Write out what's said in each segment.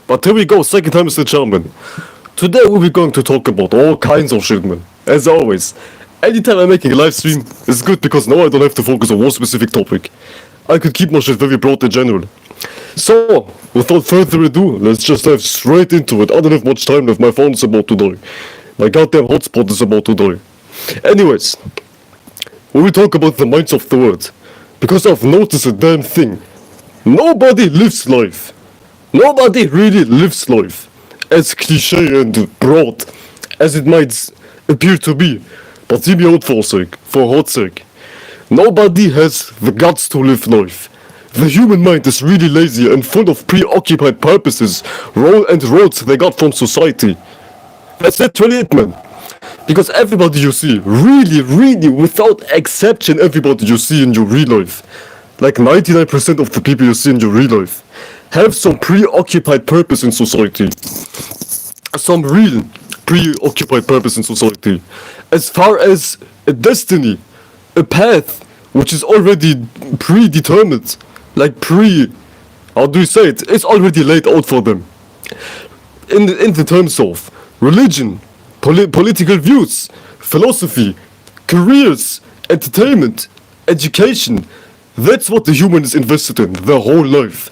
But here we go, second time is the charm, man. Today we're going to talk about all kinds of shit, man. As always, anytime I'm making a live stream, it's good because now I don't have to focus on one specific topic. I could keep my shit very broad in general. So, without further ado, let's just dive straight into it. I don't have much time left, my phone is about to die. My goddamn hotspot is about to die. Anyways, we will talk about the minds of the world. Because I've noticed a damn thing. Nobody lives life. Nobody really lives life. As cliche and broad as it might appear to be. But hear me out for a sec, for a hot sec. Nobody has the guts to live life. The human mind is really lazy and full of preoccupied purposes, roads they got from society. That's literally it, man. Because everybody you see, really, without exception, everybody you see in your real life, like 99% of the people you see in your real life, have some preoccupied purpose in society. Some real preoccupied purpose in society. As far as a destiny, a path, which is already predetermined, like how do you say it? It's already laid out for them. In the terms of religion, political views, philosophy, careers, entertainment, education. That's what the human is invested in their whole life.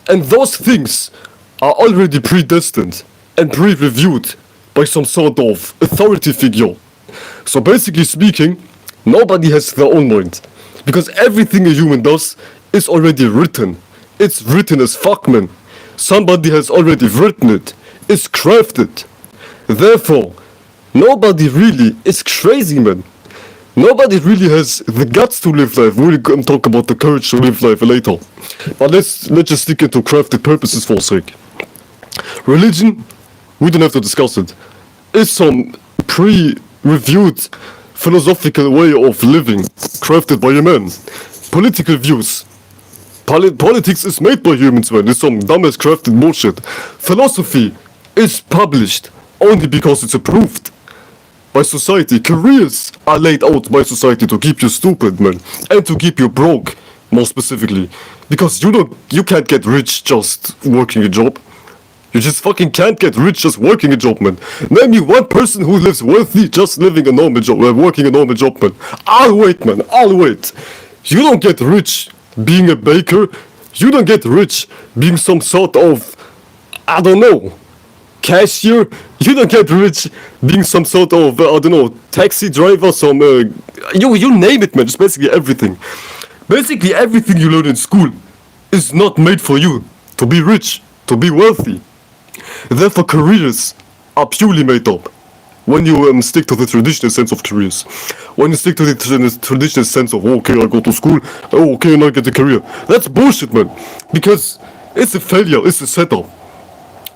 And those things are already predestined and pre-reviewed by some sort of authority figure. So basically speaking, nobody has their own mind. Because everything a human does is already written. It's written as fuck, man. Somebody has already written it. It's crafted. Therefore, nobody really is crazy, man. Nobody really has the guts to live life. We'll talk about the courage to live life later. But let's just stick into crafted purposes for a sec. Religion, we don't have to discuss it. It's some pre-reviewed philosophical way of living, crafted by a man. Political views. Politics is made by humans, man. It's some dumbass crafted bullshit. Philosophy is published only because it's approved by society. Careers are laid out by society to keep you stupid, man, and to keep you broke, more specifically, because you can't get rich just working a job. You just fucking can't get rich just working a job, man. Name me one person who lives wealthy just living a normal job, working a normal job, man. I'll wait, man. I'll wait. You don't get rich being a baker. You don't get rich being some sort of, I don't know, cashier. You don't get rich being some sort of, I don't know, taxi driver, you name it, man. Just basically everything. Basically everything you learn in school is not made for you to be rich, to be wealthy. Therefore, careers are purely made up. When you stick to the traditional sense of careers. When you stick to the traditional sense of, okay, I go to school, okay, and I get a career. That's bullshit, man. Because it's a failure, it's a setup.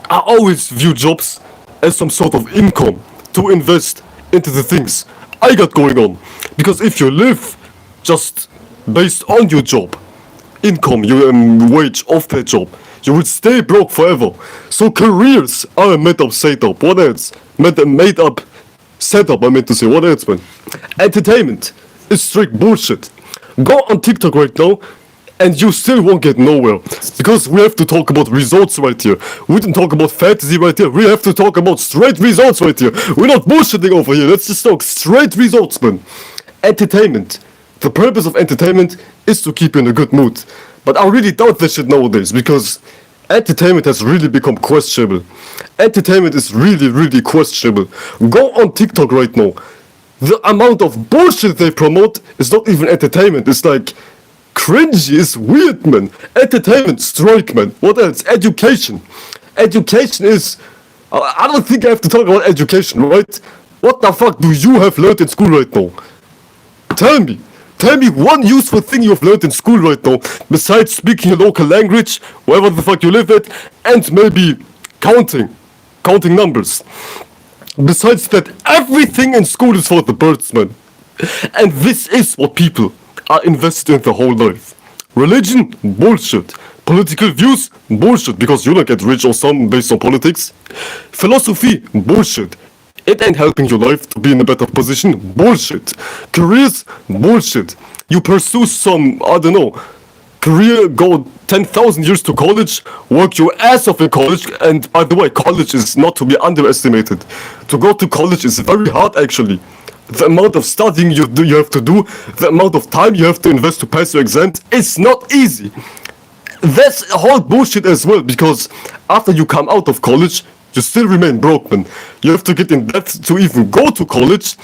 I always view jobs as some sort of income to invest into the things I got going on. Because if you live just based on your job, income, your wage of that job, you will stay broke forever. So careers are a made up setup. What else? Made up setup, I meant to say. What else, man? Entertainment is strict bullshit. Go on TikTok right now and you still won't get nowhere. Because we have to talk about results right here. We didn't talk about fantasy right here. We have to talk about straight results right here. We're not bullshitting over here. Let's just talk straight results, man. Entertainment. The purpose of entertainment is to keep you in a good mood. But I really doubt that shit nowadays because entertainment has really become questionable. Entertainment is really questionable. Go on TikTok right now. The amount of bullshit they promote is not even entertainment. It's like cringy. It's weird, man. Entertainment, strike, man. What else? Education. Education is... I don't think I have to talk about education, right? What the fuck do you have learned in school right now? Tell me. Tell me one useful thing you've learned in school right now, besides speaking a local language, wherever the fuck you live at, and maybe counting numbers. Besides that, everything in school is for the birds, man. And this is what people are invested in their whole life. Religion, bullshit. Political views, bullshit, because you don't get rich or some based on politics. Philosophy, bullshit. It ain't helping your life to be in a better position. Bullshit. Careers, bullshit. You pursue some, I don't know, career, go 10,000 years to college, work your ass off in college, and by the way, college is not to be underestimated. To go to college is very hard actually. The amount of studying you have to do, the amount of time you have to invest to pass your exams, it's not easy. That's whole bullshit as well, because after you come out of college, you still remain broke, man. You have to get in debt to even go to college,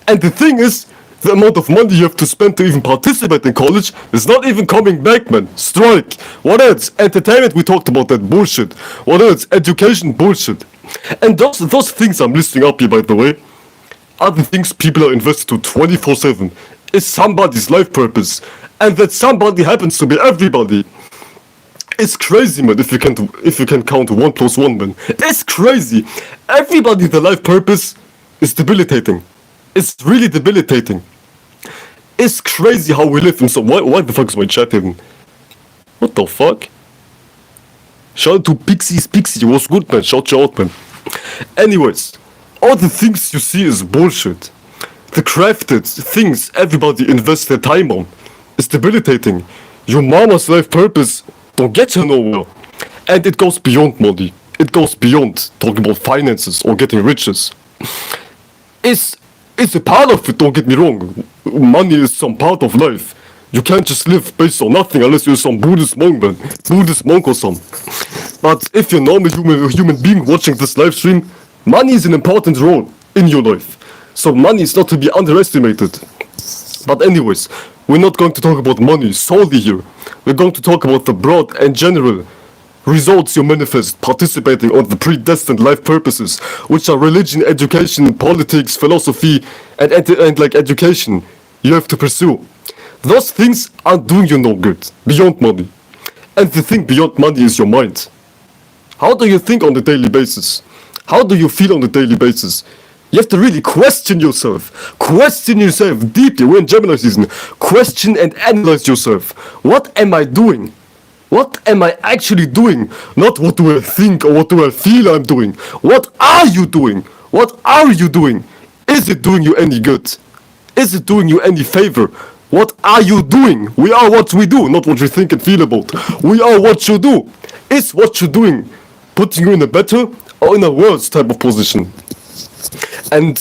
and the thing is, the amount of money you have to spend to even participate in college is not even coming back, man. Strike. What else? Entertainment, we talked about that bullshit. What else? Education, bullshit. And those things I'm listing up here, by the way, are the things people are invested to 24/7. It's somebody's life purpose, and that somebody happens to be everybody. It's crazy, man, if you can count 1 plus 1, man. It's crazy. Everybody, the life purpose is debilitating. It's really debilitating. It's crazy how we live in some... Why the fuck is my chat hidden? What the fuck? Shout out to Pixie, what's good, man? Shout you out, man. Anyways, all the things you see is bullshit. The crafted things everybody invests their time on is debilitating. Your mama's life purpose don't get you nowhere. And it goes beyond money. It goes beyond talking about finances or getting riches. It's a part of it, don't get me wrong. Money is some part of life. You can't just live based on nothing unless you're some Buddhist monk, man. Buddhist monk or something. But if you're a normal human being watching this live stream, money is an important role in your life. So money is not to be underestimated. But anyways, we're not going to talk about money solely here. We're going to talk about the broad and general results you manifest participating on the predestined life purposes, which are religion, education, politics, philosophy, and like education you have to pursue. Those things aren't doing you no good, beyond money. And the thing beyond money is your mind. How do you think on a daily basis? How do you feel on a daily basis? You have to really question yourself. Question yourself deeply. We're in Gemini season. Question and analyze yourself. What am I doing? What am I actually doing? Not what do I think or what do I feel I'm doing. What are you doing? What are you doing? Is it doing you any good? Is it doing you any favor? What are you doing? We are what we do, not what we think and feel about. We are what you do. Is what you're doing putting you in a better or in a worse type of position? And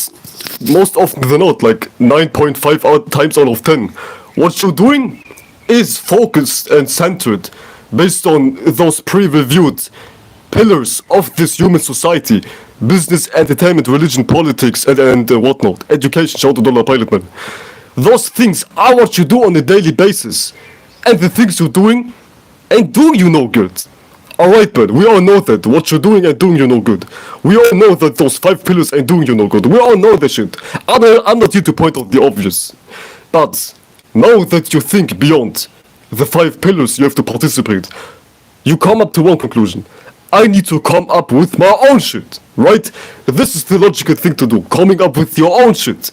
most often than not, like 9.5 times out of 10, what you're doing is focused and centered based on those pre-reviewed pillars of this human society: business, entertainment, religion, politics, and whatnot. Education, shout out to Dollar Pilot, man. Those things are what you do on a daily basis. And the things you're doing ain't doing you no good. Alright, but we all know that what you're doing ain't doing you no good. We all know that those 5 pillars ain't doing you no good. We all know that shit. I'm not here to point out the obvious. But now that you think beyond the 5 pillars you have to participate, you come up to one conclusion. I need to come up with my own shit, right? This is the logical thing to do, coming up with your own shit.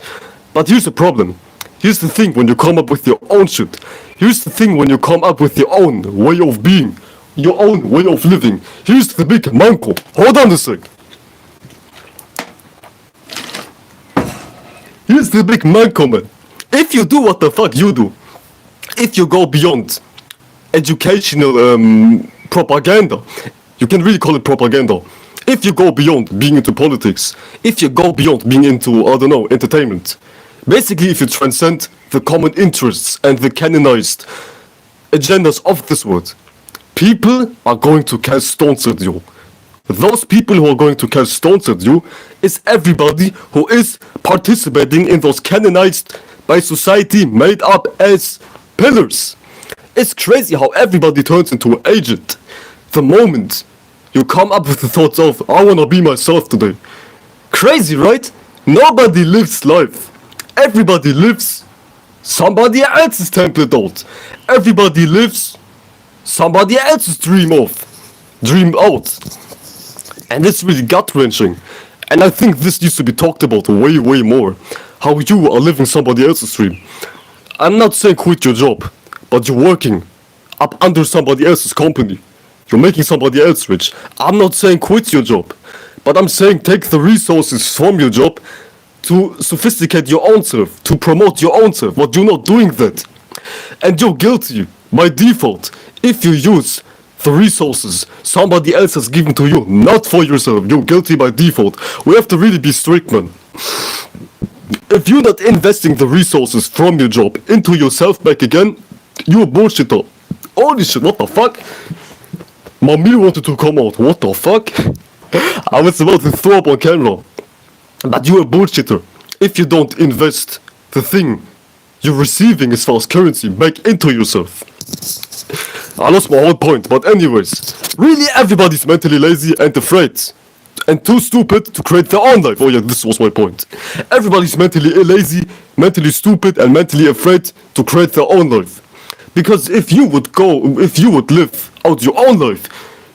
But here's the problem. Here's the thing when you come up with your own shit. Here's the thing when you come up with your own way of being, your own way of living. Here's the big manko. Hold on a sec. Here's the big manko, man. If you do what the fuck you do, if you go beyond educational propaganda, you can really call it propaganda. If you go beyond being into politics, if you go beyond being into, I don't know, entertainment, basically if you transcend the common interests and the canonized agendas of this world, people are going to cast stones at you. Those people who are going to cast stones at you is everybody who is participating in those canonized by society made up as pillars. It's crazy how everybody turns into an agent the moment you come up with the thoughts of, I wanna be myself today. Crazy, right? Nobody lives life. Everybody lives somebody else's template out. Everybody lives somebody else's dream out. And it's really gut-wrenching. And I think this needs to be talked about way, way more. How you are living somebody else's dream. I'm not saying quit your job, but you're working up under somebody else's company. You're making somebody else rich. I'm not saying quit your job, but I'm saying take the resources from your job to sophisticate your own self, to promote your own self, but you're not doing that. And you're guilty. by default, if you use the resources somebody else has given to you, not for yourself, you're guilty by default. We have to really be strict, man. If you're not investing the resources from your job into yourself back again, you're a bullshitter. Holy shit, what the fuck? My meal wanted to come out, what the fuck? I was about to throw up on camera. But you're a bullshitter if you don't invest the thing you're receiving as far as currency back into yourself. I lost my whole point, but anyways, really everybody's mentally lazy and afraid. And too stupid to create their own life. Oh yeah, this was my point. Everybody's mentally lazy, mentally stupid, and mentally afraid to create their own life. Because if you would live out your own life,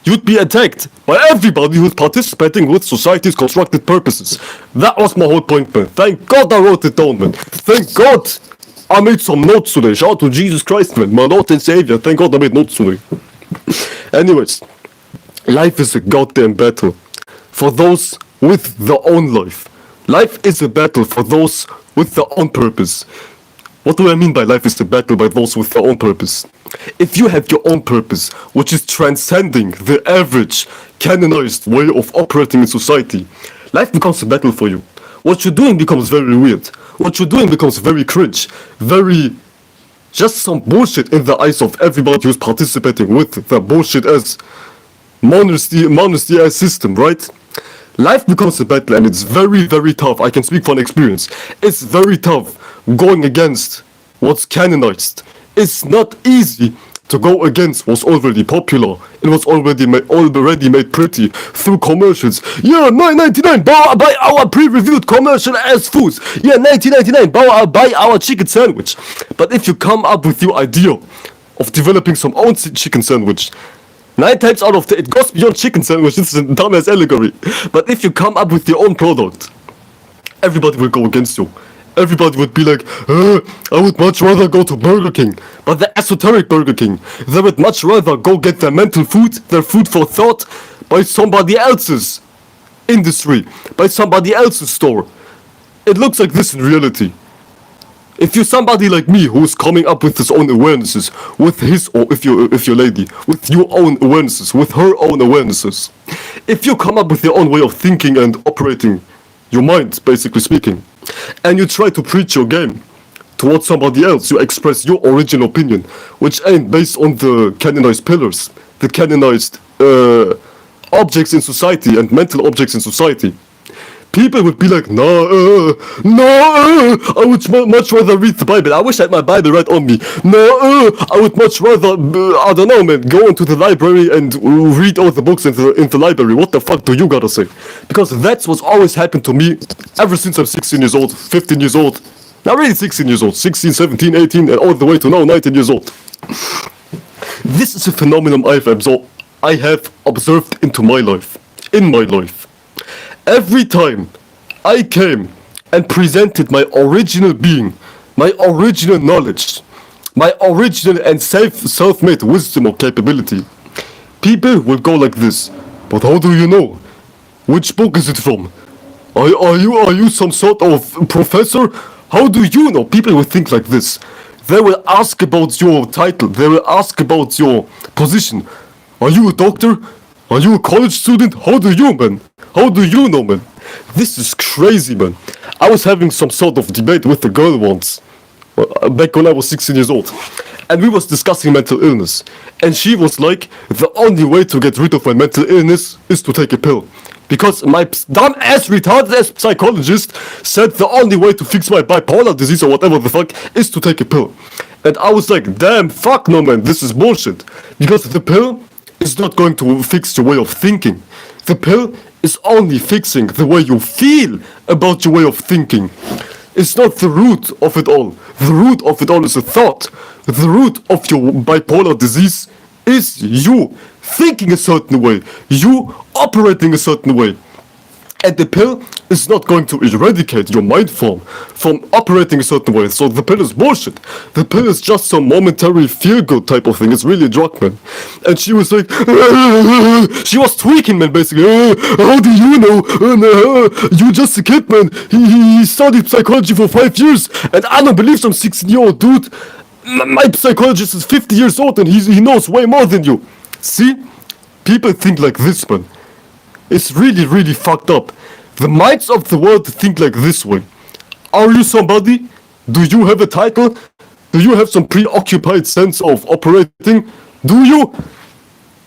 you'd be attacked by everybody who's participating with society's constructed purposes. That was my whole point, man. Thank God I wrote it down, man. Thank God I made some notes today. Shout out to Jesus Christ, man. My Lord and Savior. Thank God I made notes today. Anyways, life is a goddamn battle for those with their own life. Life is a battle for those with their own purpose. What do I mean by life is a battle by those with their own purpose? If you have your own purpose, which is transcending the average, canonized way of operating in society, life becomes a battle for you. What you're doing becomes very weird. What you're doing becomes very cringe. Very... just some bullshit in the eyes of everybody who's participating with the bullshit as monasty as system, right? Life becomes a battle and it's very, very tough. I can speak from experience. It's very tough going against what's canonized. It's not easy to go against what's already popular and what's already made pretty through commercials. Yeah, $9.99 buy our pre-reviewed commercial as foods. Yeah, $19.99 buy our chicken sandwich. But if you come up with your idea of developing some own chicken sandwich, 9 times out of 10, it goes beyond chicken sandwich. This is a dumbass allegory. But if you come up with your own product, everybody will go against you. Everybody would be like, I would much rather go to Burger King. But the esoteric Burger King, they would much rather go get their mental food, their food for thought, by somebody else's industry, by somebody else's store. It looks like this in reality. If you're somebody like me who's coming up with his own awarenesses, with his, or if you're lady, with your own awarenesses, with her own awarenesses, if you come up with your own way of thinking and operating your mind, basically speaking, and you try to preach your game towards somebody else, you express your original opinion, which ain't based on the canonized pillars, the canonized objects in society and mental objects in society. People would be like, no, I would much rather read the Bible. I wish I had my Bible right on me. No, I would much rather, I don't know, man, go into the library and read all the books in the library. What the fuck do you gotta say? Because that's what's always happened to me ever since I'm 16 years old, 15 years old. Not really 16 years old, 16, 17, 18, and all the way to now 19 years old. This is a phenomenon I have observed in my life. Every time I came and presented my original being, my original knowledge, my original and self-made wisdom or capability, people will go like this. But how do you know? Which book is it from? Are you some sort of professor? How do you know? People will think like this. They will ask about your title. They will ask about your position. Are you a doctor? Are you a college student? How do you, man? How do you know, man? This is crazy, man. I was having some sort of debate with a girl once, back when I was 16 years old. And we was discussing mental illness. And she was like, the only way to get rid of my mental illness is to take a pill. Because my dumb-ass, retarded-ass psychologist said the only way to fix my bipolar disease or whatever the fuck is to take a pill. And I was like, damn, fuck no, man, this is bullshit. Because the pill is not going to fix your way of thinking. The pill is only fixing the way you feel about your way of thinking. It's not the root of it all. The root of it all is a thought. The root of your bipolar disease is you thinking a certain way, you operating a certain way. And the pill is not going to eradicate your mind from operating a certain way. So the pill is bullshit. The pill is just some momentary feel-good type of thing. It's really a drug, man. And she was like, she was tweaking, man, basically. How do you know? You're just a kid, man. He studied psychology for 5 years. And I don't believe some 16-year-old dude My psychologist is 50 years old and he knows way more than you. See? People think like this, man. It's really, really fucked up. The minds of the world think like this way. Are you somebody? Do you have a title? Do you have some preoccupied sense of operating? Do you?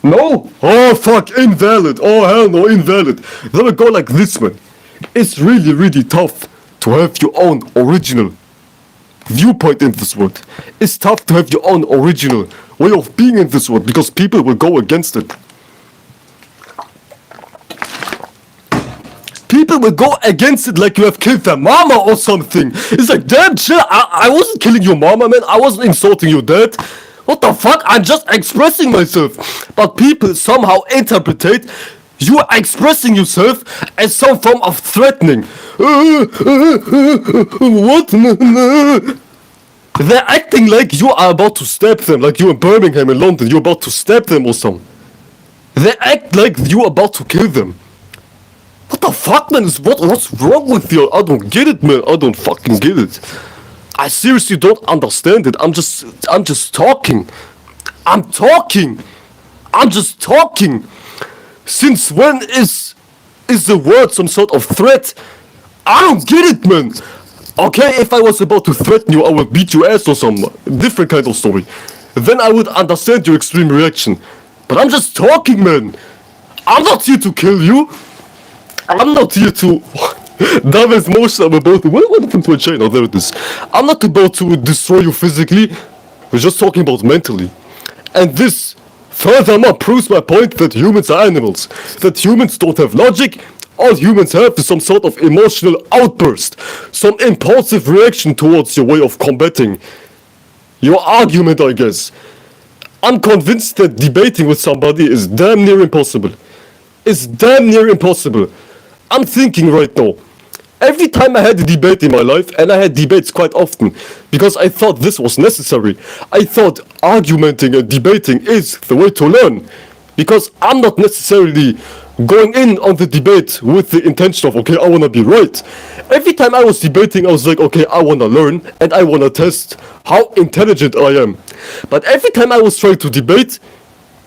No? Oh fuck, invalid. Oh hell no, invalid. They will go like this, man. It's really, really tough to have your own original viewpoint in this world. It's tough to have your own original way of being in this world because people will go against it. People will go against it like you have killed their mama or something. It's like, damn, chill. I wasn't killing your mama, man. I wasn't insulting your dad. What the fuck? I'm just expressing myself. But people somehow interpret you are expressing yourself as some form of threatening. What? They're acting like you are about to stab them, like you're in Birmingham in London. You're about to stab them or something. They act like you're about to kill them. What the fuck, man? What's wrong with you? I don't get it, man. I don't fucking get it. I seriously don't understand it. I'm just talking. I'm just talking. Since when is the word some sort of threat? I don't get it, man. Okay, if I was about to threaten you, I would beat your ass or some different kind of story. Then I would understand your extreme reaction. But I'm just talking, man. I'm not here to kill you. I'm not here to... That is most I'm about to... What happened to a chain? Oh, there it is. I'm not about to destroy you physically. We're just talking about mentally. And this, furthermore, proves my point that humans are animals. That humans don't have logic. All humans have is some sort of emotional outburst. Some impulsive reaction towards your way of combating your argument, I guess. I'm convinced that debating with somebody is damn near impossible. It's damn near impossible. I'm thinking right now, every time I had a debate in my life, and I had debates quite often, because I thought this was necessary. I thought argumenting and debating is the way to learn. Because I'm not necessarily going in on the debate with the intention of, okay, I wanna be right. Every time I was debating, I was like, okay, I wanna learn, and I wanna test how intelligent I am. But every time I was trying to debate,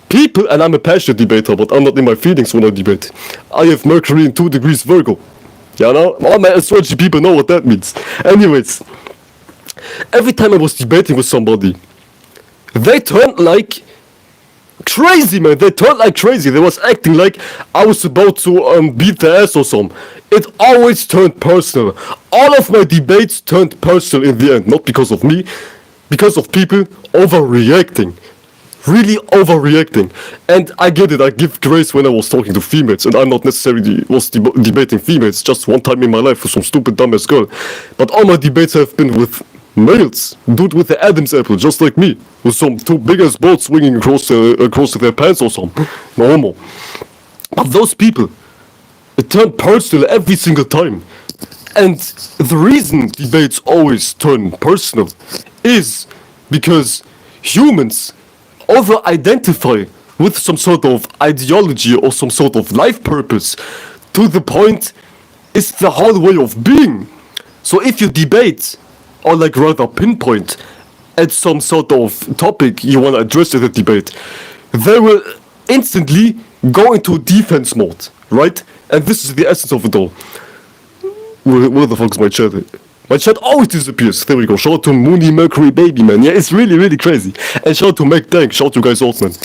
people, and I'm a passionate debater, but I'm not in my feelings when I debate. I have Mercury in 2 degrees Virgo. You know? All my astrology people know what that means. Anyways, every time I was debating with somebody, they turned like crazy, man. They turned like crazy. They was acting like I was about to beat their ass or something. It always turned personal. All of my debates turned personal in the end. Not because of me, because of people overreacting. Really overreacting. And I get it, I give grace when I was talking to females, and I'm not necessarily was debating females just one time in my life with some stupid dumbass girl. But all my debates have been with males, dude with the Adam's apple, just like me, with some 2 big ass balls swinging across their pants or something. No homo. But those people, it turned personal every single time. And the reason debates always turn personal is because humans over-identify with some sort of ideology or some sort of life purpose to the point it's the whole way of being. So if you debate, or like rather pinpoint at some sort of topic you want to address in the debate, they will instantly go into defense mode, right? And this is the essence of it all. Where the fuck is my chat? My chat always disappears. There we go. Shout out to Mooney Mercury Baby, man. Yeah, it's really, really crazy. And shout out to Mac Tank. Shout out to you guys also, man.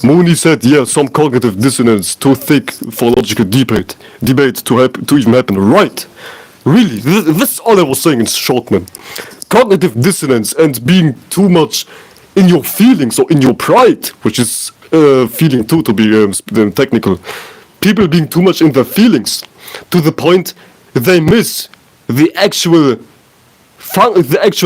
Mooney said, yeah, some cognitive dissonance too thick for logical debate to even happen. Right. Really. This is all I was saying in short, man. Cognitive dissonance and being too much in your feelings or in your pride, which is feeling too, to be technical. People being too much in their feelings to the point they miss the actual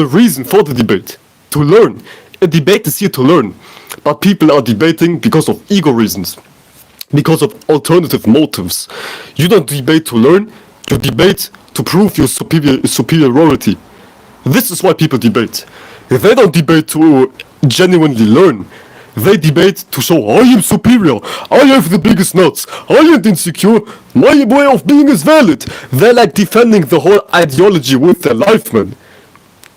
reason for the debate, to learn. A debate is here to learn, but people are debating because of ego reasons, because of alternative motives. You don't debate to learn, you debate to prove your superiority. This is why people debate. They don't debate to genuinely learn. They debate to show I am superior, I have the biggest nuts, I ain't insecure, my way of being is valid. They're like defending the whole ideology with their life, man.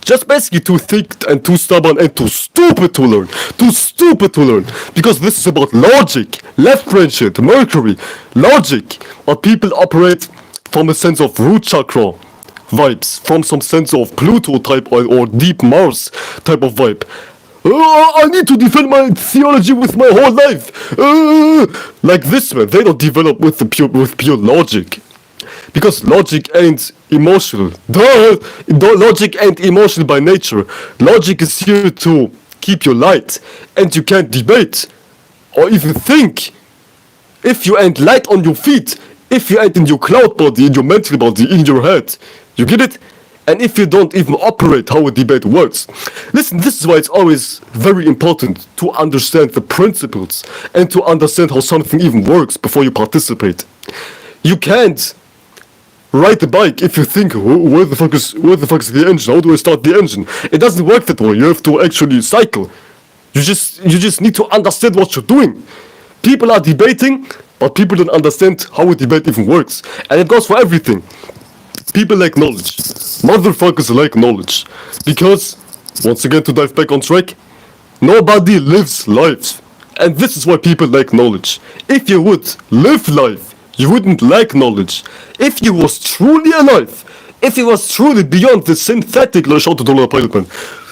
Just basically too thick and too stubborn and too stupid to learn. Too stupid to learn. Because this is about logic. Left brain shit, Mercury, logic. But people operate from a sense of root chakra vibes, from some sense of Pluto type or deep Mars type of vibe. I need to defend my theology with my whole life. Like this, man. They don't develop with pure logic. Because logic ain't emotional. Duh! Logic ain't emotional by nature. Logic is here to keep you light. And you can't debate. Or even think. If you ain't light on your feet. If you ain't in your cloud body, in your mental body, in your head. You get it? And if you don't even operate how a debate works. Listen, this is why it's always very important to understand the principles. And to understand how something even works before you participate. You can't ride the bike if you think where the fuck is the engine? How do I start the engine? It doesn't work that way. You have to actually cycle. You just need to understand what you're doing. People are debating, but people don't understand how a debate even works. And it goes for everything. People lack knowledge. Motherfuckers lack knowledge. Because, once again to dive back on track, nobody lives life. And this is why people lack knowledge. If you would live life, you wouldn't lack knowledge. If you was truly alive, if you was truly beyond the synthetic, shout to Dollar Pilotman,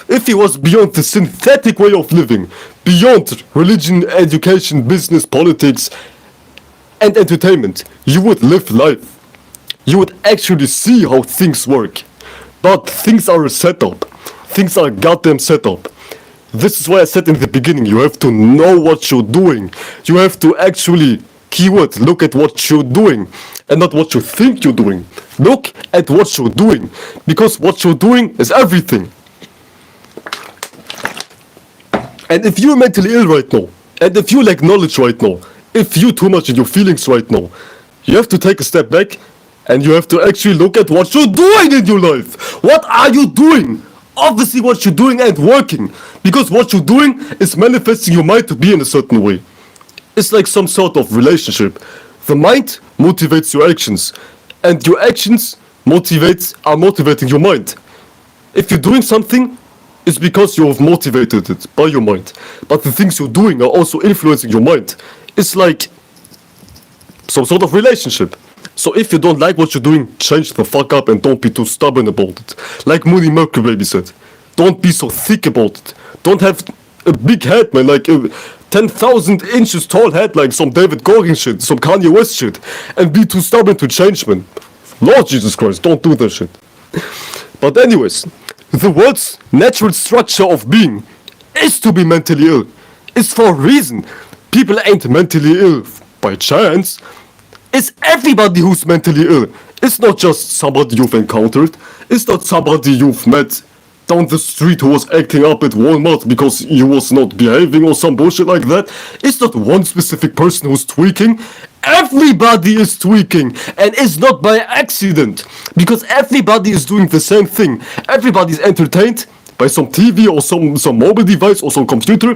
if you was beyond the synthetic way of living, beyond religion, education, business, politics, and entertainment, you would live life. You would actually see how things work. But things are a setup. Things are a goddamn setup. This is why I said in the beginning, you have to know what you're doing. You have to actually keyword, look at what you're doing and not what you think you're doing. Look at what you're doing, because what you're doing is everything. And if you're mentally ill right now, and if you lack knowledge right now, if you're too much in your feelings right now, you have to take a step back and you have to actually look at what you're doing in your life. What are you doing? Obviously what you're doing ain't working, because what you're doing is manifesting your mind to be in a certain way. It's like some sort of relationship. The mind motivates your actions, and your actions are motivating your mind. If you're doing something, it's because you've motivated it by your mind. But the things you're doing are also influencing your mind. It's like some sort of relationship. So if you don't like what you're doing, change the fuck up and don't be too stubborn about it. Like Mooney Mercury Baby said, don't be so thick about it. Don't have a big head, man, like 10,000 inches tall head, like some David Goggins shit, some Kanye West shit, and be too stubborn to change, man. Lord Jesus Christ, don't do that shit. But anyways, the world's natural structure of being is to be mentally ill. It's for a reason. People ain't mentally ill by chance. It's everybody who's mentally ill. It's not just somebody you've encountered. It's not somebody you've met down the street who was acting up at Walmart because he was not behaving or some bullshit like that. It's not one specific person who's tweaking. Everybody is tweaking, and it's not by accident, because everybody is doing the same thing. Everybody's entertained by some TV or some mobile device or some computer.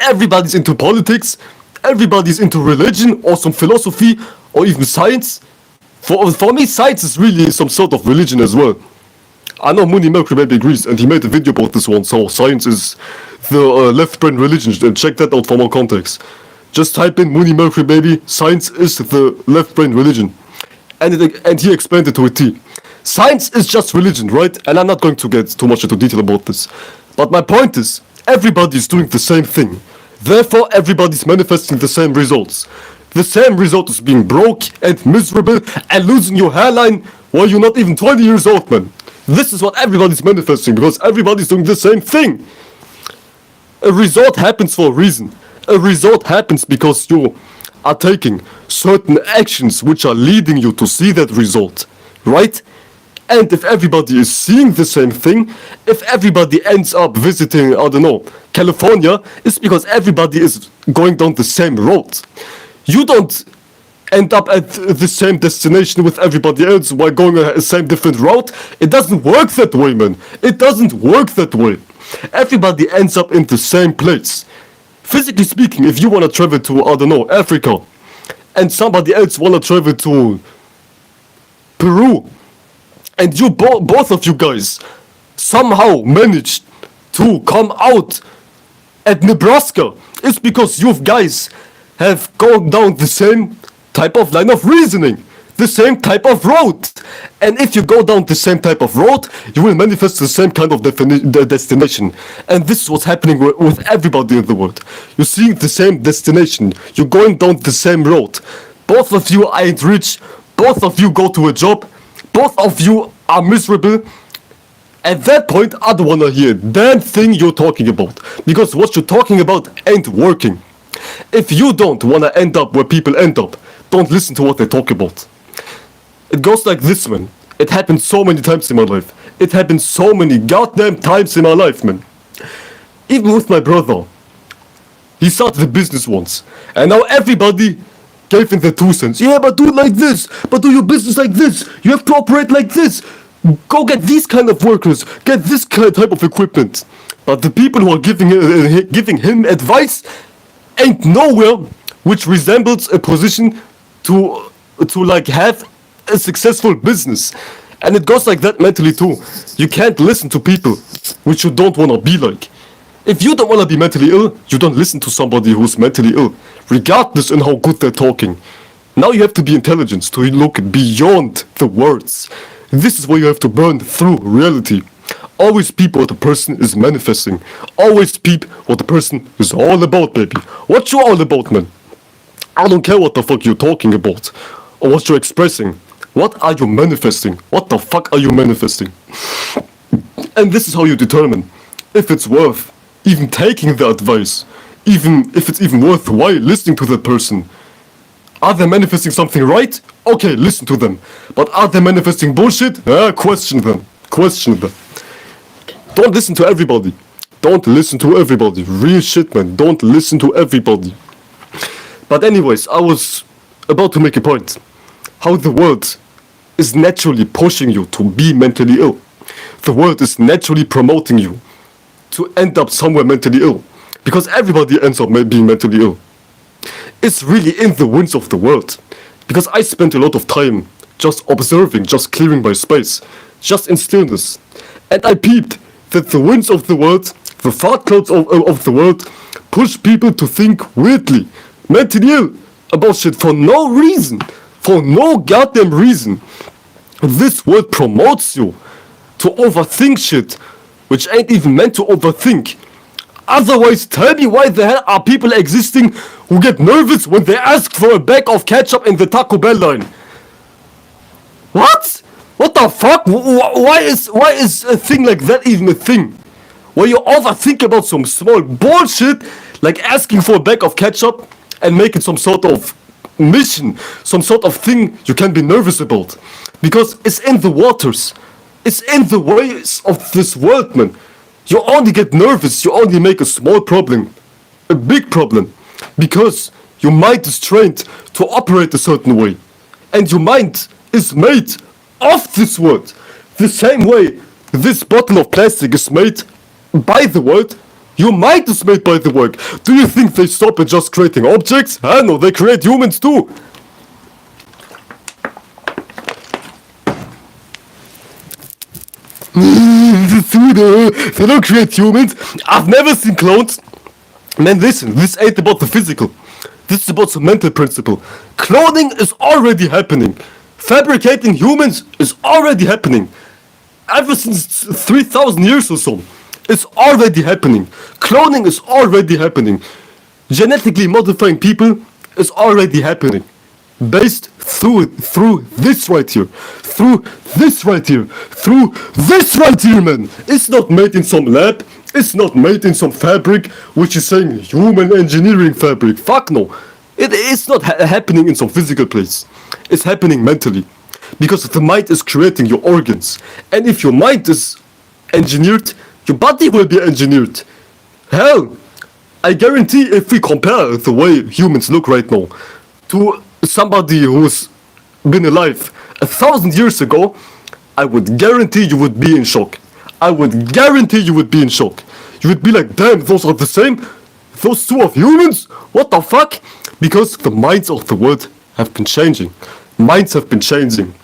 Everybody's into politics. Everybody's into religion or some philosophy or even science. For me, science is really some sort of religion as well. I know Mooney Mercury maybe agrees, and he made a video about this one, so science is the left brain religion, and check that out for more context. Just type in Mooney Mercury baby, science is the left brain religion. And he explained it to a T. Science is just religion, right? And I'm not going to get too much into detail about this. But my point is, everybody's doing the same thing. Therefore, everybody's manifesting the same results. The same result is being broke and miserable and losing your hairline while you're not even 20 years old, man. This is what everybody's manifesting, because everybody's doing the same thing. A result happens for a reason. A result happens because you are taking certain actions which are leading you to see that result, right? And if everybody is seeing the same thing, if everybody ends up visiting, I don't know, California, it's because everybody is going down the same road. You don't end up at the same destination with everybody else while going a same different route. It doesn't work that way, man. It doesn't work that way. Everybody ends up in the same place. Physically speaking, if you want to travel to, I don't know, Africa, and somebody else want to travel to Peru, and you both of you guys somehow managed to come out at Nebraska, it's because you guys have gone down the same type of line of reasoning, the same type of road. And if you go down the same type of road, you will manifest the same kind of destination. And this is what's happening with everybody in the world. You're seeing the same destination. You're going down the same road. Both of you ain't rich. Both of you go to a job. Both of you are miserable. At that point, I don't wanna hear a damn thing you're talking about. Because what you're talking about ain't working. If you don't wanna end up where people end up, don't listen to what they talk about. It goes like this, man. It happened so many times in my life. It happened so many goddamn times in my life, man. Even with my brother. He started a business once. And now everybody gave him their 2 cents. Yeah, but do it like this. But do your business like this. You have to operate like this. Go get these kind of workers. Get this kind of type of equipment. But the people who are giving him advice ain't nowhere which resembles a position to like have a successful business. And it goes like that mentally too. You can't listen to people which you don't want to be like. If you don't want to be mentally ill, you don't listen to somebody who's mentally ill, regardless in how good they're talking. Now you have to be intelligent to look beyond the words. This is where you have to burn through reality. Always peep what the person is manifesting. Always peep what the person is all about, baby. What you all about, man? I don't care what the fuck you're talking about or what you're expressing. What are you manifesting? What the fuck are you manifesting? And this is how you determine if it's worth even taking the advice, even if it's even worthwhile listening to that person. Are they manifesting something right? Okay, listen to them. But are they manifesting bullshit? Question them. Question them. Don't listen to everybody. Don't listen to everybody. Real shit, man. Don't listen to everybody. But anyways, I was about to make a point. How the world is naturally pushing you to be mentally ill. The world is naturally promoting you to end up somewhere mentally ill. Because everybody ends up being mentally ill. It's really in the winds of the world. Because I spent a lot of time just observing, just clearing my space, just in stillness. And I peeped that the winds of the world, the thought clouds of the world, push people to think weirdly, mentally ill, about shit for no reason. For no goddamn reason. This world promotes you to overthink shit, which ain't even meant to overthink. Otherwise, tell me why the hell are people existing who get nervous when they ask for a bag of ketchup in the Taco Bell line? What? What the fuck? Why is a thing like that even a thing? Where you overthink about some small bullshit, like asking for a bag of ketchup and make it some sort of mission, some sort of thing you can be nervous about. Because it's in the waters. It's in the ways of this world, man. You only get nervous, you only make a small problem, a big problem, because your mind is trained to operate a certain way. And your mind is made of this world. The same way this bottle of plastic is made by the world, your mind is made by the world. Do you think they stop at just creating objects? No, they create humans too. They don't create humans. I've never seen clones. Man, listen, this ain't about the physical. This is about some mental principle. Cloning is already happening. Fabricating humans is already happening. Ever since 3,000 years or so. It's already happening. Cloning is already happening. Genetically modifying people is already happening. Based through this right here. Through this right here. Through this right here, man. It's not made in some lab. It's not made in some fabric, which is saying human engineering fabric. Fuck no. It's not happening in some physical place. It's happening mentally. Because the mind is creating your organs. And if your mind is engineered, your body will be engineered. Hell, I guarantee if we compare the way humans look right now to somebody who's been alive 1,000 years ago, I would guarantee you would be in shock. I would guarantee you would be in shock. You would be like, damn, those are the same? Those two are humans? What the fuck? Because the minds of the world have been changing. Minds have been changing.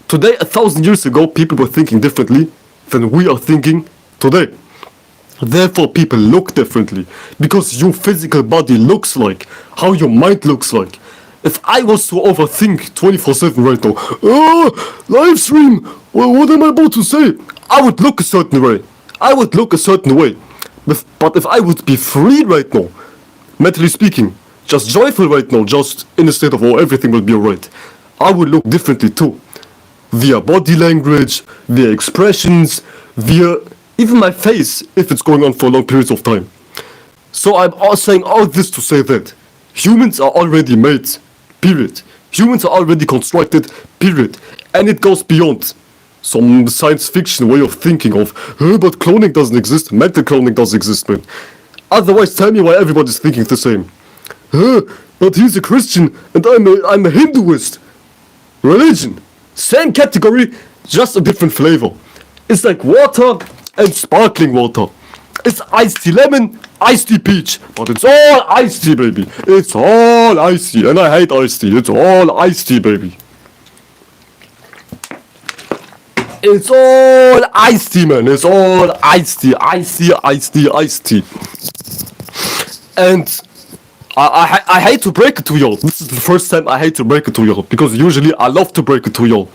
Today, 1,000 years ago, people were thinking differently. than we are thinking today. Therefore, people look differently because your physical body looks like how your mind looks like. If I was to overthink 24/7 right now, live stream, well, what am I about to say? I would look a certain way. I would look a certain way. But if I would be free right now, mentally speaking, just joyful right now, just in a state of, oh, everything will be alright, I would look differently too. Via body language, via expressions, via even my face, if it's going on for long periods of time. So I'm saying all this to say that humans are already made, period. Humans are already constructed, period. And it goes beyond some science fiction way of thinking of, but cloning doesn't exist, mental cloning does exist, man. Otherwise, tell me why everybody's thinking the same. But he's a Christian and I'm a Hinduist. Religion, same category, just a different flavor. It's like water and sparkling water. It's iced tea lemon, iced tea peach, but it's all iced tea, baby. It's all iced tea, and I hate iced tea. It's all iced tea, baby. It's all iced tea, man. It's all iced tea, iced tea, iced tea, iced tea. And I hate to break it to y'all. This is the first time I hate to break it to y'all, because usually I love to break it to y'all.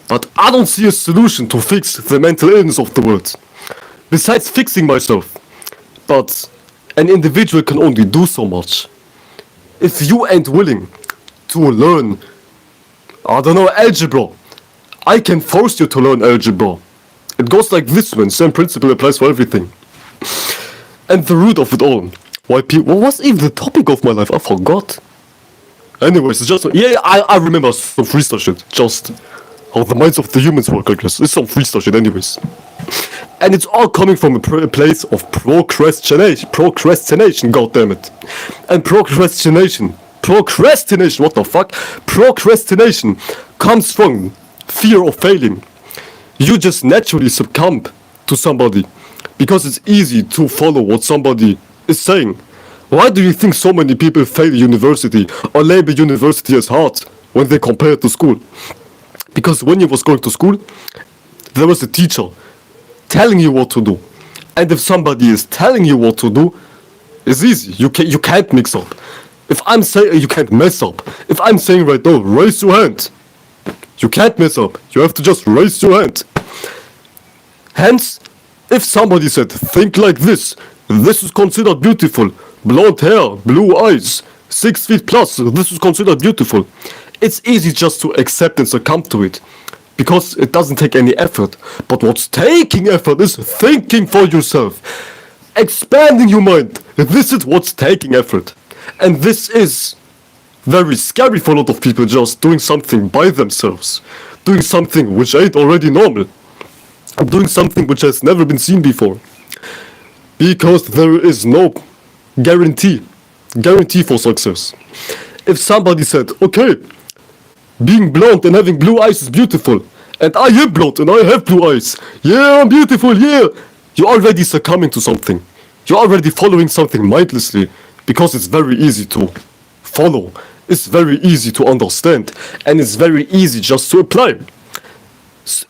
But I don't see a solution to fix the mental illness of the world, besides fixing myself. But an individual can only do so much. If you ain't willing to learn, I don't know, algebra, I can force you to learn algebra. It goes like this one, same principle applies for everything. And the root of it all, why people, what was even the topic of my life? I forgot. Anyways, it's just, I remember some freestyle shit, just how the minds of the humans work, I guess. It's some freestyle shit anyways. And it's all coming from a place of procrastination, goddammit. And procrastination, what the fuck? Procrastination comes from fear of failing. You just naturally succumb to somebody because it's easy to follow what somebody is saying. Why do you think so many people fail university or label university as hard when they compare it to school? Because when you was going to school, there was a teacher telling you what to do. And if somebody is telling you what to do, it's easy. You can't mix up. If I'm saying, you can't mess up. If I'm saying right now, raise your hand, you can't mess up. You have to just raise your hand. Hence, if somebody said, think like this is considered beautiful. Blonde hair, blue eyes, 6 feet plus, this is considered beautiful. It's easy just to accept and succumb to it, because it doesn't take any effort. But what's taking effort is thinking for yourself, expanding your mind. This is what's taking effort. And this is very scary for a lot of people, just doing something by themselves, doing something which ain't already normal, doing something which has never been seen before. Because there is no guarantee for success. If somebody said, okay, being blonde and having blue eyes is beautiful, and I am blonde and I have blue eyes, yeah, I'm beautiful, yeah, you're already succumbing to something. You're already following something mindlessly, because it's very easy to follow, it's very easy to understand, and it's very easy just to apply.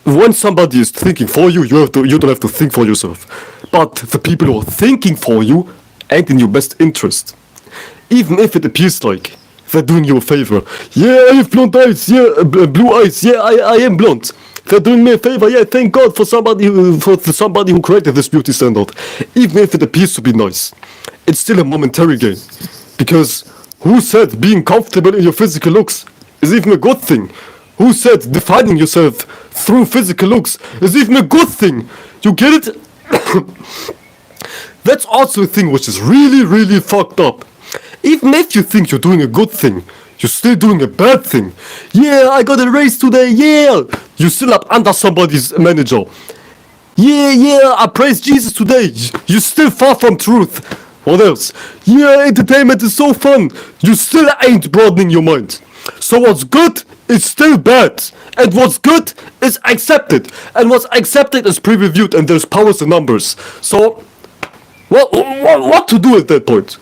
When somebody is thinking for you, you don't have to think for yourself. But the people who are thinking for you ain't in your best interest. Even if it appears like they're doing you a favor. Yeah, I have blonde eyes, yeah, blue eyes, yeah, I am blonde. They're doing me a favor, yeah, thank God for somebody who created this beauty standard. Even if it appears to be nice, it's still a momentary gain. Because who said being comfortable in your physical looks is even a good thing? Who said defining yourself through physical looks is even a good thing? You get it? That's also a thing which is really, really fucked up. Even if you think you're doing a good thing, you're still doing a bad thing. Yeah, I got a raise today, yeah! You still up under somebody's manager. Yeah, I praise Jesus today. You're still far from truth. What else? Yeah, entertainment is so fun. You still ain't broadening your mind. So what's good is still bad. And what's good is accepted. And what's accepted is pre-reviewed, and there's powers and numbers. So, what to do at that point?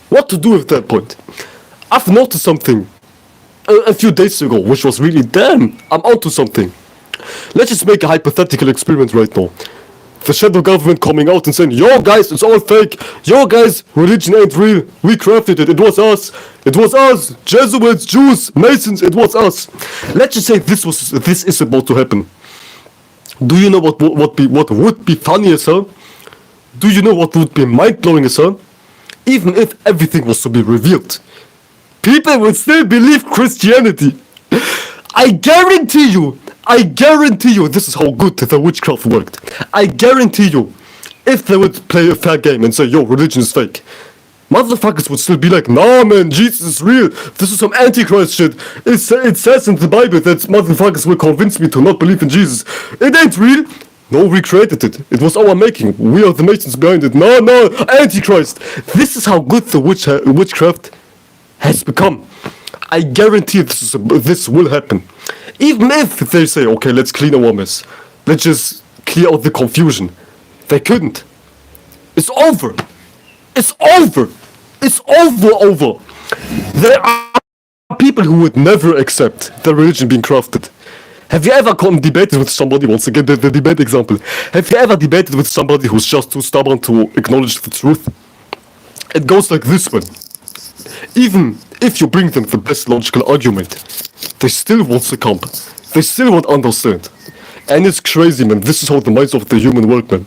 What to do at that point? I've noticed something a few days ago, which was really, damn, I'm onto something. Let's just make a hypothetical experiment right now. The shadow government coming out and saying, yo guys, it's all fake. Yo guys, religion ain't real. We crafted it. It was us. It was us. Jesuits, Jews, Masons, it was us. Let's just say this is about to happen. Do you know what would be funny as hell? Do you know what would be mind-blowing as hell? Even if everything was to be revealed, people would still believe Christianity. I guarantee you, this is how good the witchcraft worked. I guarantee you, if they would play a fair game and say, yo, religion is fake, motherfuckers would still be like, nah man, Jesus is real. This is some antichrist shit. It says in the Bible that motherfuckers will convince me to not believe in Jesus. It ain't real. No, we created it. It was our making. We are the Masons behind it. No, antichrist. This is how good the witchcraft has become. I guarantee this will happen. Even if they say, okay, let's clean our mess. Let's just clear out the confusion. They couldn't. It's over. It's over. It's over. There are people who would never accept their religion being crafted. Have you ever debated with somebody, once again the debate example, have you ever debated with somebody who's just too stubborn to acknowledge the truth? It goes like this one. Even if you bring them the best logical argument, they still won't succumb. They still won't understand. And it's crazy, man. This is how the minds of the human work, man.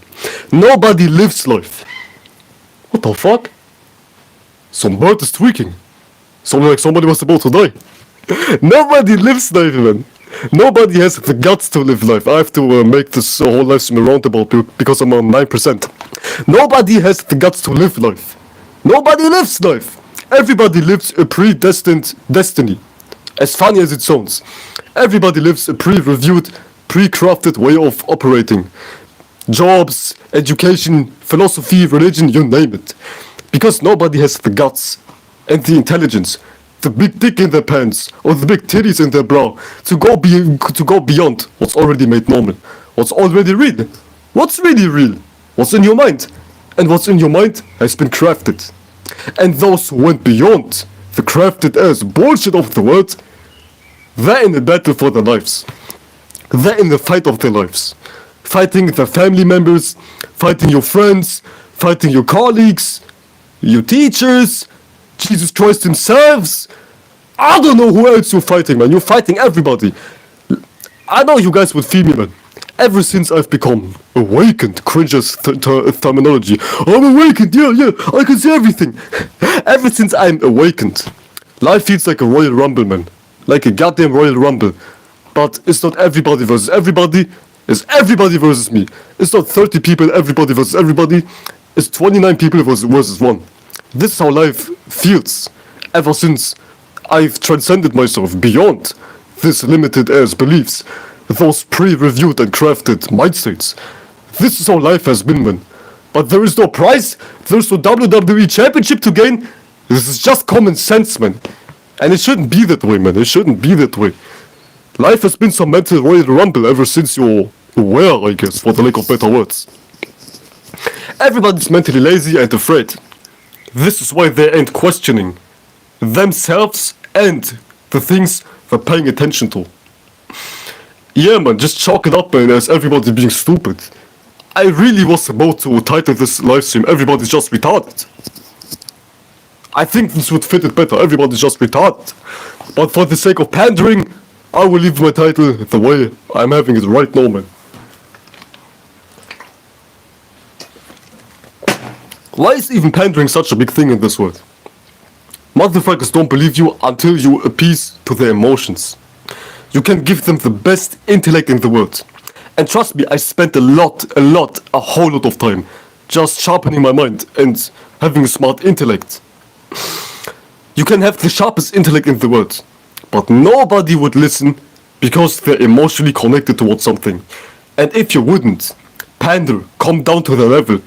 Nobody lives life. What the fuck? Some bird is tweaking. Sounded like somebody was about to die. Nobody lives life, man. Nobody has the guts to live life. I have to make this whole live stream roundabout because I'm on 9%. Nobody has the guts to live life. Nobody lives life. Everybody lives a predestined destiny. As funny as it sounds. Everybody lives a pre-reviewed, pre-crafted way of operating. Jobs, education, philosophy, religion, you name it. Because nobody has the guts and the intelligence, the big dick in their pants or the big titties in their bra to go beyond what's already made normal, what's already real. What's really real? What's in your mind? And what's in your mind has been crafted. And those who went beyond the crafted as bullshit of the world, they're in a battle for their lives. They're in the fight of their lives. Fighting their family members, fighting your friends, fighting your colleagues, your teachers, Jesus Christ himself. I don't know who else you're fighting, man. You're fighting everybody. I know you guys would feel me, man. Ever since I've become awakened, cringes terminology. I'm awakened, yeah, I can see everything. Ever since I'm awakened, life feels like a Royal Rumble, man. Like a goddamn Royal Rumble. But it's not everybody versus everybody. It's everybody versus me. It's not 30 people, everybody versus everybody. It's 29 people versus one. This is how life feels. Ever since I've transcended myself beyond this limited as beliefs, those pre-reviewed and crafted mindstates. This is how life has been, man. But there is no prize, there's no WWE championship to gain. This is just common sense, man. And it shouldn't be that way, man. It shouldn't be that way. Life has been some mental Royal Rumble ever since you're aware, I guess, for the lack of better words. Everybody's mentally lazy and afraid. This is why they ain't questioning themselves and the things they're paying attention to. Yeah, man, just chalk it up, man, as everybody being stupid. I really was about to title this livestream, Everybody's Just Retarded. I think this would fit it better, Everybody's Just Retarded. But for the sake of pandering, I will leave my title the way I'm having it right now, man. Why is even pandering such a big thing in this world? Motherfuckers don't believe you until you appease to their emotions. You can give them the best intellect in the world. And trust me, I spent a whole lot of time just sharpening my mind and having a smart intellect. You can have the sharpest intellect in the world, but nobody would listen because they're emotionally connected towards something. And if you wouldn't pander, come down to their level,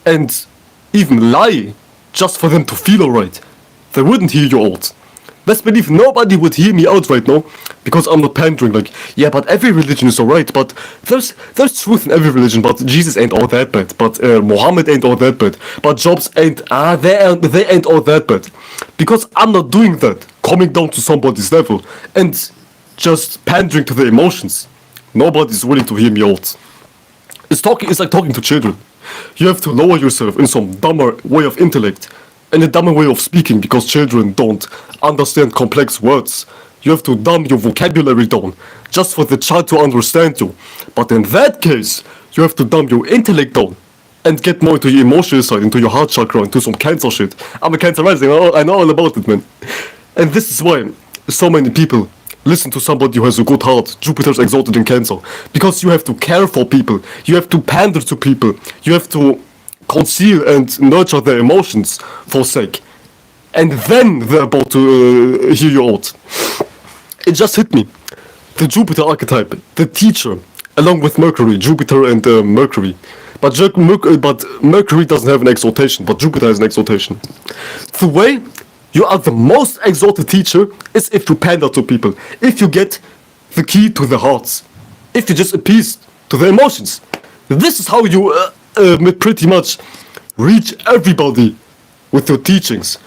and even lie just for them to feel alright, they wouldn't hear you out. Best believe nobody would hear me out right now because I'm not pandering like, yeah, but every religion is alright, but there's truth in every religion, but Jesus ain't all that bad, but Muhammad ain't all that bad, but Jobs ain't, they ain't all that bad. Because I'm not doing that, coming down to somebody's level and just pandering to their emotions. Nobody's willing to hear me out. It's like talking to children. You have to lower yourself in some dumber way of intellect and a dumber way of speaking because children don't understand complex words. You have to dumb your vocabulary down just for the child to understand you. But in that case, you have to dumb your intellect down and get more into your emotional side, into your heart chakra, into some cancer shit. I'm a cancer rising, I know all about it, man. And this is why so many people listen to somebody who has a good heart. Jupiter's exalted in Cancer. Because you have to care for people. You have to pander to people. You have to conceal and nurture their emotions for sake. And then they're about to hear you out. It just hit me. The Jupiter archetype, the teacher, along with Mercury, Jupiter and Mercury. But Mercury doesn't have an exaltation, but Jupiter has an exaltation. The way you are the most exalted teacher is if you pander to people. If you get the key to the hearts. If you just appease to the emotions. This is how you pretty much reach everybody with your teachings.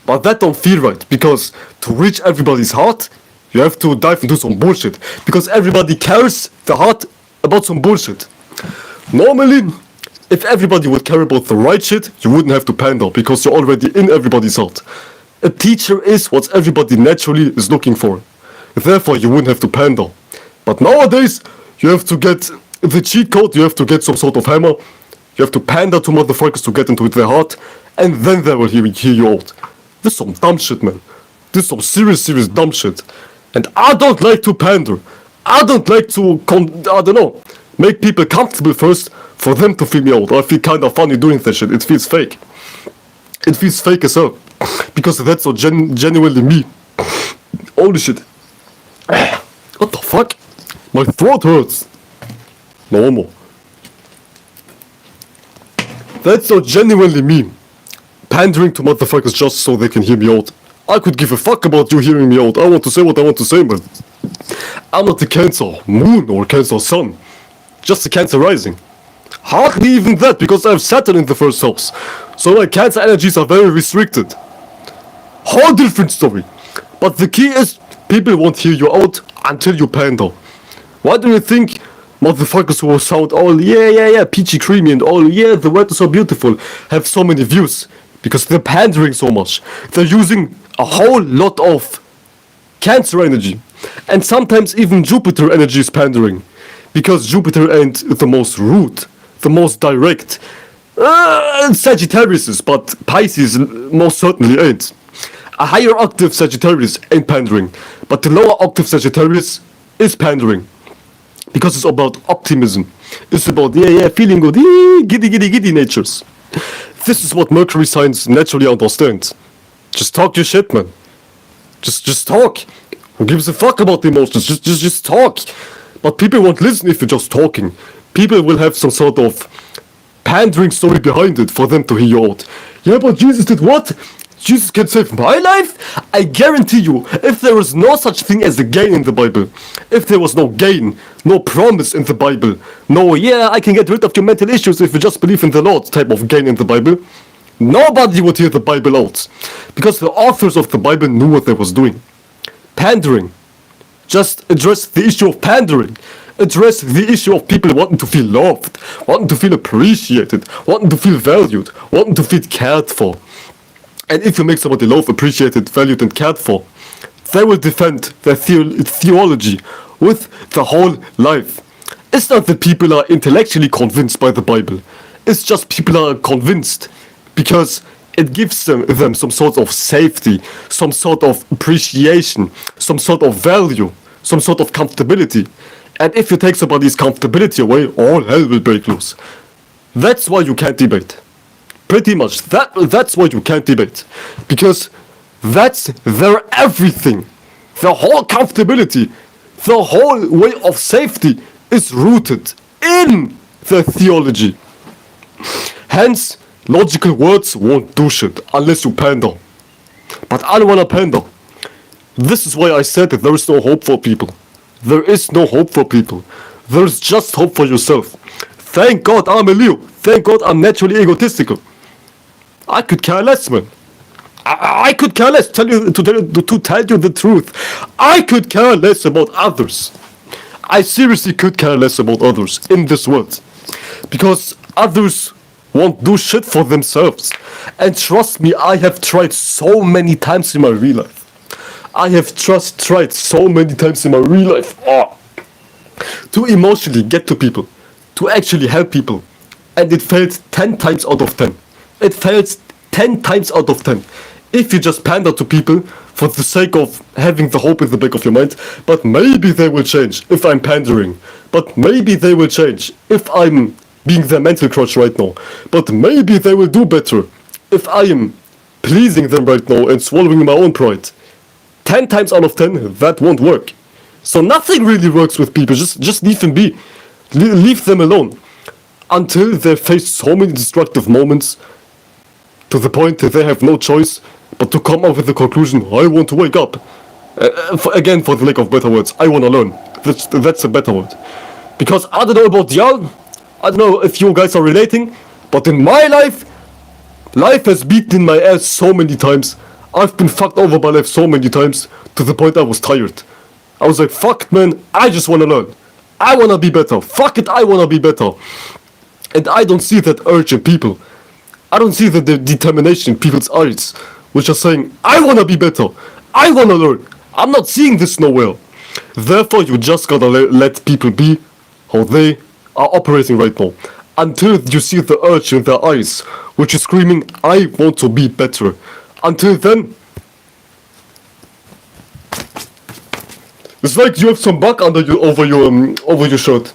But that don't feel right, because to reach everybody's heart, you have to dive into some bullshit. Because everybody cares the heart about some bullshit. Normally, if everybody would care about the right shit, you wouldn't have to pander, because you're already in everybody's heart. A teacher is what everybody naturally is looking for. Therefore, you wouldn't have to pander. But nowadays, you have to get the cheat code, you have to get some sort of hammer, you have to pander to motherfuckers to get into their heart, and then they will hear you out. This is some dumb shit, man. This is some serious dumb shit. And I don't like to pander. I don't like to, make people comfortable first for them to feel me out. I feel kinda funny doing that shit. It feels fake. It feels fake as hell. Because that's so genuinely me. Holy shit. What the fuck? My throat hurts. No more. That's so genuinely me. Pandering to motherfuckers just so they can hear me out. I could give a fuck about you hearing me out. I want to say what I want to say, man. I'm not the Cancer moon or Cancer sun. Just the Cancer rising. Hardly even that, because I have Saturn in the first house. So my Cancer energies are very restricted. Whole different story. But the key is, people won't hear you out until you pander. Why do you think motherfuckers who sound all peachy creamy and all the weather is so beautiful have so many views? Because they're pandering so much. They're using a whole lot of Cancer energy. And sometimes even Jupiter energy is pandering. Because Jupiter ain't the most rude, the most direct. Sagittarius is, but Pisces most certainly ain't. A higher octave Sagittarius ain't pandering, but the lower octave Sagittarius is pandering. Because it's about optimism. It's about, feeling good, giddy natures. This is what Mercury signs naturally understand. Just talk your shit, man. Just talk. Who gives a fuck about the emotions? Just talk. But people won't listen if you're just talking. People will have some sort of pandering story behind it for them to hear you out. Yeah, but Jesus did what? Jesus can save my life? I guarantee you, if there was no such thing as a gain in the Bible, if there was no gain, no promise in the Bible, no, I can get rid of your mental issues if you just believe in the Lord type of gain in the Bible, nobody would hear the Bible out. Because the authors of the Bible knew what they was doing. Pandering. Just address the issue of pandering. Address the issue of people wanting to feel loved, wanting to feel appreciated, wanting to feel valued, wanting to feel cared for. And if you make somebody loved, appreciated, valued and cared for, they will defend their theology with the whole life. It's not that people are intellectually convinced by the Bible. It's just people are convinced because it gives them some sort of safety, some sort of appreciation, some sort of value, some sort of comfortability. And if you take somebody's comfortability away, all hell will break loose. That's why you can't debate. Pretty much. That's why you can't debate. Because that's their everything. The whole comfortability, the whole way of safety is rooted in their theology. Hence, logical words won't do shit unless you pander. But I don't wanna pander. This is why I said that there is no hope for people. There is no hope for people. There's just hope for yourself. Thank God I'm a Leo. Thank God I'm naturally egotistical. I could care less, man. I could care less, to tell you the truth. I could care less about others. I seriously could care less about others in this world. Because others won't do shit for themselves. And trust me, I have tried so many times in my real life. I have tried so many times in my real life to emotionally get to people, to actually help people. And it failed 10 times out of 10. It fails 10 times out of 10. If you just pander to people for the sake of having the hope in the back of your mind, but maybe they will change if I'm pandering. But maybe they will change if I'm being their mental crutch right now. But maybe they will do better if I am pleasing them right now and swallowing my own pride. 10 times out of 10, that won't work. So nothing really works with people. Just leave them be. Leave them alone. Until they face so many destructive moments to the point that they have no choice but to come up with the conclusion, I want to wake up. Again, for the lack of better words, I want to learn. That's a better word. Because I don't know about y'all, I don't know if you guys are relating, but in my life, life has beaten my ass so many times. I've been fucked over by life so many times, to the point I was tired. I was like, fuck man, I just want to learn. I want to be better. Fuck it, I want to be better. And I don't see that urge in people. I don't see the determination in people's eyes, which are saying, I want to be better. I want to learn. I'm not seeing this nowhere. Therefore, you just gotta let people be how they are operating right now. Until you see the urge in their eyes, which is screaming, I want to be better. Until then, it's like you have some bug over your shirt.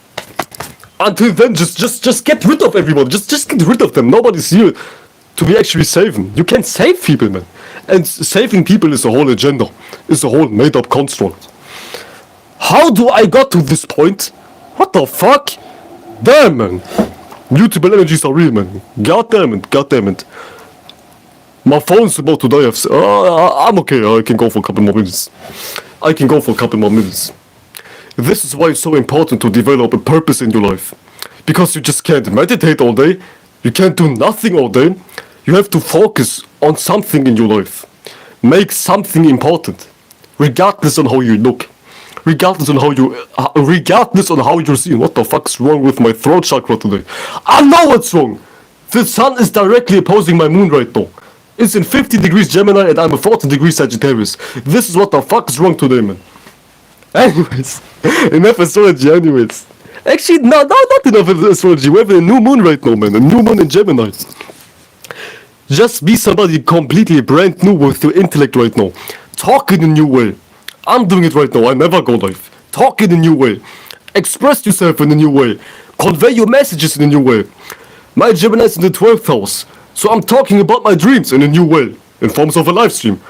Until then, just get rid of everyone. Just get rid of them. Nobody's here to be actually saving. You can't save people, man. And saving people is a whole agenda. It's a whole made-up construct. How do I got to this point? What the fuck? Damn, man. Mutable energies are real, man. God damn it. My phone's about to die. I'm okay. I can go for a couple more minutes. This is why it's so important to develop a purpose in your life. Because you just can't meditate all day. You can't do nothing all day. You have to focus on something in your life. Make something important. Regardless on how you look. Regardless on how you're seen. What the fuck's wrong with my throat chakra today? I know what's wrong. The sun is directly opposing my moon right now. It's in 50 degrees Gemini and I'm a 40 degrees Sagittarius. This is what the fuck is wrong today, man. Anyways, enough astrology, anyways. Actually, no, not enough astrology. We have a new moon right now, man. A new moon in Gemini. Just be somebody completely brand new with your intellect right now. Talk in a new way. I'm doing it right now. I never go live. Talk in a new way. Express yourself in a new way. Convey your messages in a new way. My Gemini is in the 12th house. So I'm talking about my dreams in a new way. In forms of a live stream.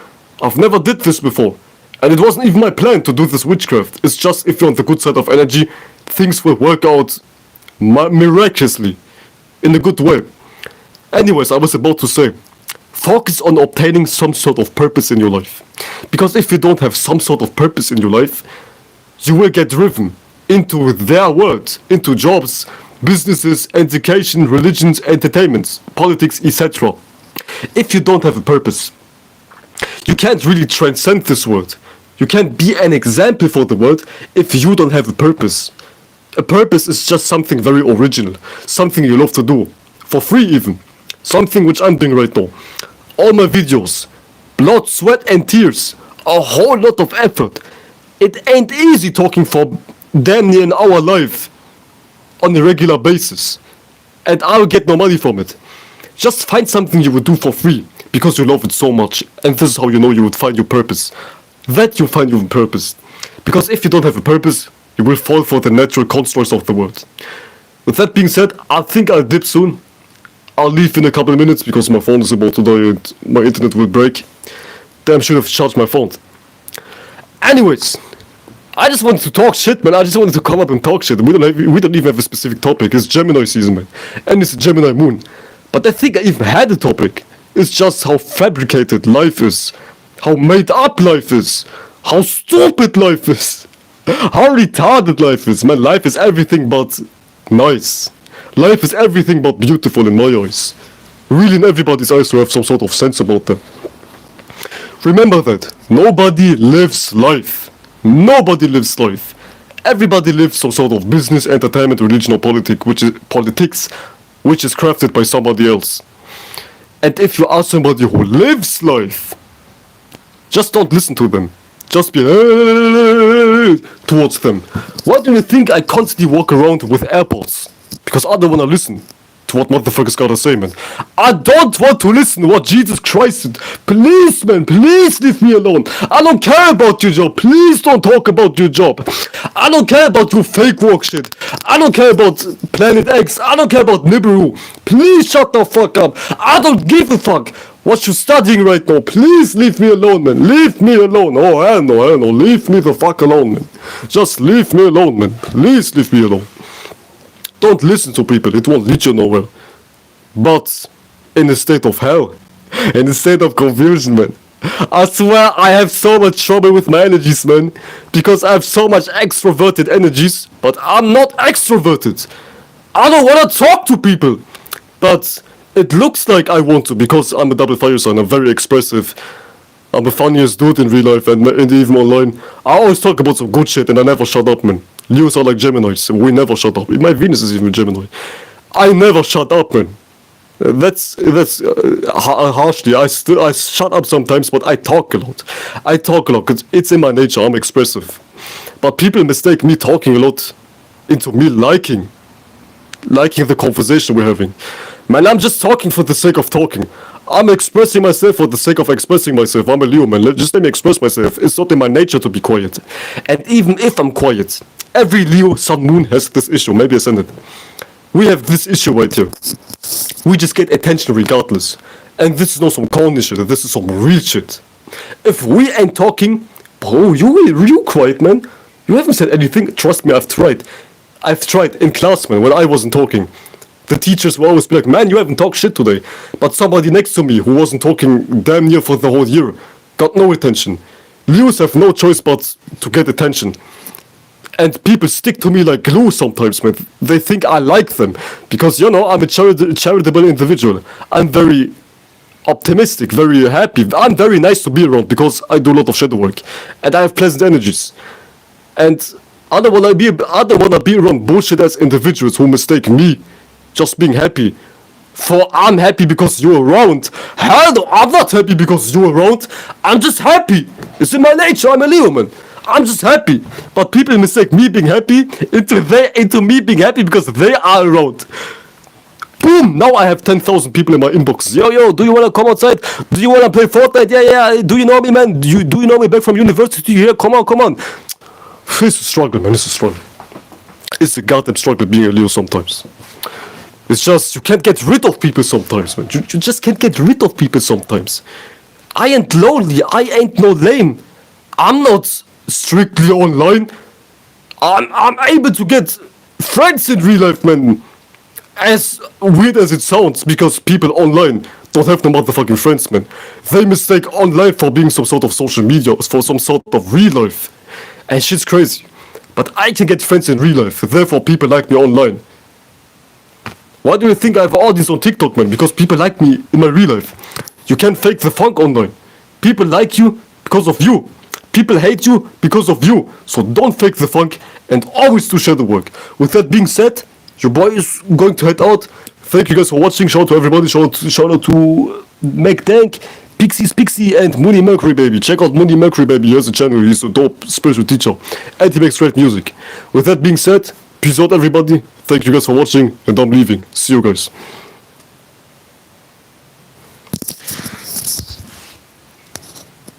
I've never did this before. And it wasn't even my plan to do this witchcraft. It's just if you're on the good side of energy, things will work out miraculously. In a good way. Anyways, I was about to say, focus on obtaining some sort of purpose in your life. Because if you don't have some sort of purpose in your life, you will get driven into their world, into jobs, businesses, education, religions, entertainments, politics, etc. If you don't have a purpose, you can't really transcend this world. You can't be an example for the world if you don't have a purpose. A purpose is just something very original, something you love to do, for free even. Something which I'm doing right now. All my videos, blood, sweat and tears, a whole lot of effort. It ain't easy talking for damn near an hour live on a regular basis. And I'll get no money from it. Just find something you would do for free because you love it so much. And this is how you know you would find your purpose. That you'll find your purpose. Because if you don't have a purpose, you will fall for the natural constructs of the world. With that being said, I think I'll dip soon. I'll leave in a couple of minutes because my phone is about to die and my internet will break. Damn, should have charged my phone. Anyways, I just wanted to talk shit, man. I just wanted to come up and talk shit. We don't even have a specific topic. It's Gemini season, man. And it's a Gemini moon. But I think I even had a topic. It's just how fabricated life is. How made up life is. How stupid life is. How retarded life is. Man, life is everything but nice. Life is everything but beautiful in my eyes. Really in everybody's eyes who have some sort of sense about them. Remember that. Nobody lives life. Nobody lives life. Everybody lives some sort of business, entertainment, religion, or politics, which is crafted by somebody else. And if you are somebody who lives life, just don't listen to them. Just be towards them. Why do you think I constantly walk around with AirPods? Because I don't want to listen to what motherfuckers gotta say, man. I don't want to listen to what Jesus Christ said. Please, man, please leave me alone. I don't care about your job. Please don't talk about your job. I don't care about your fake work shit. I don't care about Planet X. I don't care about Nibiru. Please shut the fuck up. I don't give a fuck what you're studying right now. Please leave me alone, man. Leave me alone. Oh, hell no, hell no. Leave me the fuck alone, man. Just leave me alone, man. Please leave me alone. Don't listen to people, it won't lead you nowhere. But in a state of hell, in a state of confusion, man. I swear I have so much trouble with my energies, man. Because I have so much extroverted energies, but I'm not extroverted. I don't want to talk to people. But it looks like I want to, because I'm a double fire sign, I'm very expressive. I'm the funniest dude in real life and even online. I always talk about some good shit and I never shut up, man. Leos are like Geminis, we never shut up. My Venus is even Gemini. I never shut up, man. That's harshly. I shut up sometimes, but I talk a lot. I talk a lot because it's in my nature. I'm expressive. But people mistake me talking a lot into me liking the conversation we're having. Man, I'm just talking for the sake of talking. I'm expressing myself for the sake of expressing myself. I'm a Leo, man. Just let me express myself. It's not in my nature to be quiet. And even if I'm quiet, every Leo, Sun, Moon has this issue. Maybe I send it. We have this issue right here. We just get attention regardless. And this is not some corny shit. This is some real shit. If we ain't talking, bro, you quiet, man. You haven't said anything. Trust me, I've tried. I've tried in class, man, when I wasn't talking. The teachers will always be like, man, you haven't talked shit today. But somebody next to me who wasn't talking damn near for the whole year got no attention. Leos have no choice but to get attention. And people stick to me like glue sometimes, man. They think I like them. Because, you know, I'm a charitable individual. I'm very optimistic, very happy. I'm very nice to be around because I do a lot of shadow work. And I have pleasant energies. And I don't wanna be around bullshit ass individuals who mistake me just being happy for I'm happy because you're around. Hell no, I'm not happy because you're around. I'm just happy. It's in my nature. I'm a Leo, man. I'm just happy. But people mistake me being happy into me being happy because they are around. Boom! Now I have 10,000 people in my inbox. Yo, do you wanna come outside? Do you wanna play Fortnite? Yeah. Do you know me, man? Do you know me back from university? Yeah, come on. It's a struggle, man. It's a struggle. It's a goddamn struggle being a Leo sometimes. It's just, you can't get rid of people sometimes, man. You just can't get rid of people sometimes. I ain't lonely. I ain't no lame. I'm not strictly online. I'm able to get friends in real life, man. As weird as it sounds, because people online don't have no motherfucking friends, man. They mistake online for being some sort of social media, for some sort of real life. And shit's crazy. But I can get friends in real life, therefore people like me online. Why do you think I have an audience on TikTok, man? Because people like me in my real life. You can't fake the funk online. People like you because of you. People hate you because of you. So don't fake the funk and always do shadow work. With that being said, your boy is going to head out. Thank you guys for watching. Shout out to everybody. Shout out to MacDank, Pixie, and Mooney Mercury Baby. Check out Mooney Mercury Baby. He has a channel. He's a dope spiritual teacher. And he makes great music. With that being said, peace out everybody. Thank you guys for watching, and I'm leaving. See you guys.